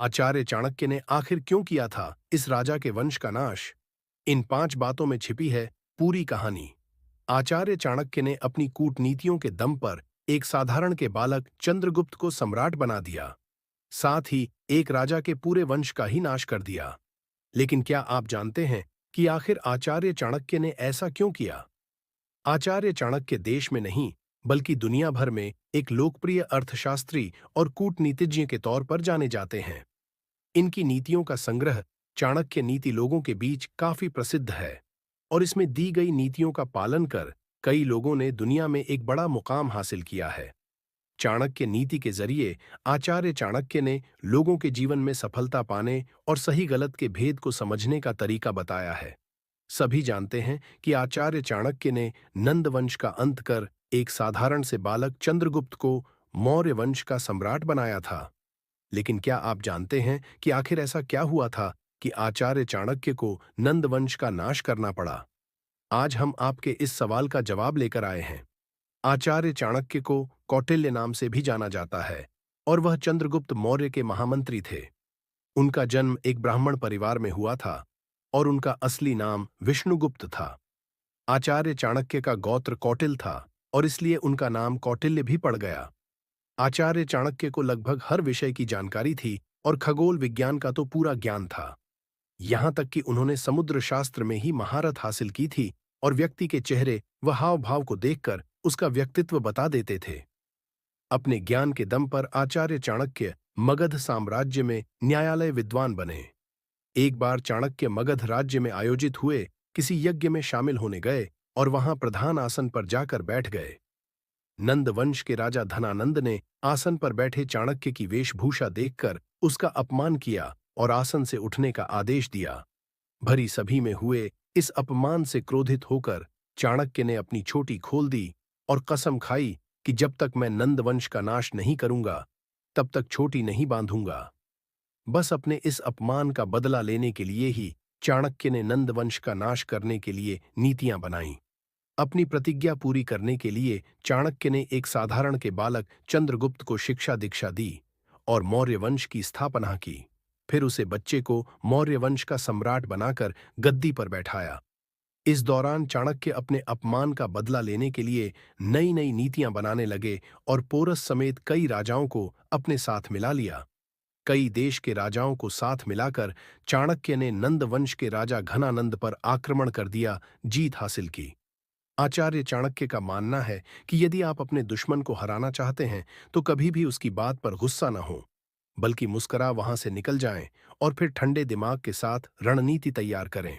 आचार्य चाणक्य ने आखिर क्यों किया था इस राजा के वंश का नाश? इन 5 बातों में छिपी है पूरी कहानी। आचार्य चाणक्य ने अपनी कूटनीतियों के दम पर एक साधारण के बालक चंद्रगुप्त को सम्राट बना दिया, साथ ही एक राजा के पूरे वंश का ही नाश कर दिया। लेकिन क्या आप जानते हैं कि आखिर आचार्य चाणक्य ने ऐसा क्यों किया? आचार्य चाणक्य देश में नहीं, बल्कि दुनिया भर में एक लोकप्रिय अर्थशास्त्री और कूटनीतिज्ञ के तौर पर जाने जाते हैं। इनकी नीतियों का संग्रह चाणक्य नीति लोगों के बीच काफी प्रसिद्ध है, और इसमें दी गई नीतियों का पालन कर कई लोगों ने दुनिया में एक बड़ा मुकाम हासिल किया है। चाणक्य नीति के जरिए आचार्य चाणक्य ने लोगों के जीवन में सफलता पाने और सही गलत के भेद को समझने का तरीका बताया है। सभी जानते हैं कि आचार्य चाणक्य ने नंद वंश का अंत कर एक साधारण से बालक चंद्रगुप्त को मौर्य वंश का सम्राट बनाया था। लेकिन क्या आप जानते हैं कि आखिर ऐसा क्या हुआ था कि आचार्य चाणक्य को नंद वंश का नाश करना पड़ा? आज हम आपके इस सवाल का जवाब लेकर आए हैं। आचार्य चाणक्य को कौटिल्य नाम से भी जाना जाता है, और वह चंद्रगुप्त मौर्य के महामंत्री थे। उनका जन्म एक ब्राह्मण परिवार में हुआ था, और उनका असली नाम विष्णुगुप्त था। आचार्य चाणक्य का गोत्र कौटिल था, और इसलिए उनका नाम कौटिल्य भी पड़ गया। आचार्य चाणक्य को लगभग हर विषय की जानकारी थी, और खगोल विज्ञान का तो पूरा ज्ञान था। यहां तक कि उन्होंने समुद्र शास्त्र में ही महारत हासिल की थी, और व्यक्ति के चेहरे व हाव भाव को देखकर उसका व्यक्तित्व बता देते थे। अपने ज्ञान के दम पर आचार्य चाणक्य मगध साम्राज्य में न्यायालय विद्वान बने। एक बार चाणक्य मगध राज्य में आयोजित हुए किसी यज्ञ में शामिल होने गए, और वहां प्रधान आसन पर जाकर बैठ गए। नंद वंश के राजा धनानंद ने आसन पर बैठे चाणक्य की वेशभूषा देखकर उसका अपमान किया और आसन से उठने का आदेश दिया। भरी सभी में हुए इस अपमान से क्रोधित होकर चाणक्य ने अपनी छोटी खोल दी और कसम खाई कि जब तक मैं नंद वंश का नाश नहीं करूंगा, तब तक छोटी नहीं बांधूंगा। बस अपने इस अपमान का बदला लेने के लिए ही चाणक्य ने नंद वंश का नाश करने के लिए नीतियां बनाईं। अपनी प्रतिज्ञा पूरी करने के लिए चाणक्य ने एक साधारण के बालक चंद्रगुप्त को शिक्षा दीक्षा दी और मौर्य वंश की स्थापना की। फिर उसे बच्चे को मौर्य वंश का सम्राट बनाकर गद्दी पर बैठाया। इस दौरान चाणक्य अपने अपमान का बदला लेने के लिए नई नई नीतियां बनाने लगे और पोरस समेत कई राजाओं को अपने साथ मिला लिया। कई देश के राजाओं को साथ मिलाकर चाणक्य ने नंद वंश के राजा घनानंद पर आक्रमण कर दिया, जीत हासिल की। आचार्य चाणक्य का मानना है कि यदि आप अपने दुश्मन को हराना चाहते हैं तो कभी भी उसकी बात पर गुस्सा न हो, बल्कि मुस्कुरा वहां से निकल जाएं और फिर ठंडे दिमाग के साथ रणनीति तैयार करें।